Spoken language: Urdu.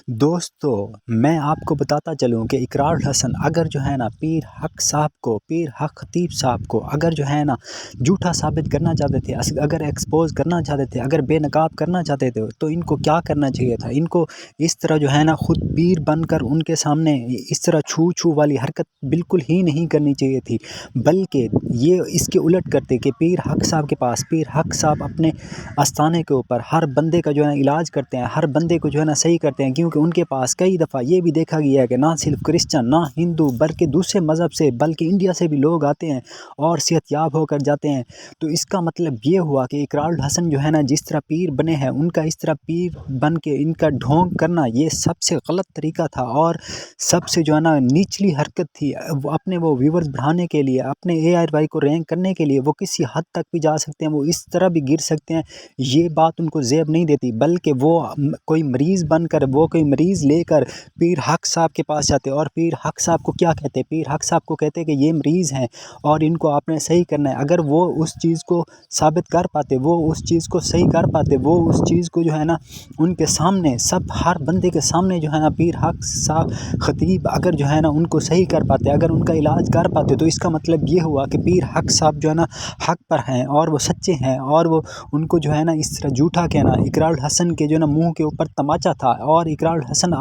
دوستو میں آپ کو بتاتا چلوں کہ اقرار الحسن اگر جو ہے نا پیر حق خطیب صاحب کو اگر جو ہے نا جھوٹا ثابت کرنا چاہتے تھے، اگر ایکسپوز کرنا چاہتے تھے، اگر بے نقاب کرنا چاہتے تھے، تو ان کو کیا کرنا چاہیے تھا؟ ان کو اس طرح جو ہے نا خود پیر بن کر ان کے سامنے اس طرح چھو والی حرکت بالکل ہی نہیں کرنی چاہیے تھی، بلکہ یہ اس کے الٹ کرتے کہ پیر حق صاحب کے پاس پیر حق صاحب اپنے آستانے کے اوپر ہر بندے کا جو ہے علاج کرتے ہیں، ہر بندے کو جو ہے نا صحیح کرتے ہیں، کیونکہ ان کے پاس کئی دفعہ یہ بھی دیکھا گیا ہے کہ نہ صرف کرسچن، نہ ہندو، بلکہ دوسرے مذہب سے، بلکہ انڈیا سے بھی لوگ آتے ہیں اور صحت یاب ہو کر جاتے ہیں۔ تو اس کا مطلب یہ ہوا کہ اقرار الحسن جو ہے نا جس طرح پیر بنے ہیں، ان کا اس طرح پیر بن کے ان کا ڈھونگ کرنا یہ سب سے غلط طریقہ تھا اور سب سے جو ہے نا نیچلی حرکت تھی۔ اپنے وہ ویورز بڑھانے کے لیے، اپنے ARY کو رینک کرنے کے لیے وہ کسی حد تک بھی جا سکتے ہیں، وہ اس طرح بھی گر سکتے ہیں، یہ بات ان کو زیب نہیں دیتی، بلکہ وہ کوئی مریض بن کر، وہ کوئی مریض لے کر پیر حق صاحب کے پاس جاتے، اور پیر حق صاحب کو کیا کہتے؟ پیر حق صاحب کو کہتے کہ یہ مریض ہیں اور ان کو آپ نے صحیح کرنا ہے۔ اگر وہ اس چیز کو ثابت کر پاتے، وہ اس چیز کو صحیح کر پاتے، وہ اس چیز کو جو ہے نا ان کے سامنے، ہر بندے کے سامنے جو ہے نا پیر حق صاحب خطیب اگر جو ہے نا ان کو صحیح کر پاتے، اگر ان کا علاج کر پاتے، تو اس کا مطلب یہ ہوا کہ پیر حق صاحب جو ہے نا حق پر ہیں اور وہ سچے ہیں، اور وہ ان کو جو ہے نا اس طرح جھوٹا کہنا اقرار الحسن کے جو ہے نا منہ کے اوپر تماچا تھا، اور اقرار الحسن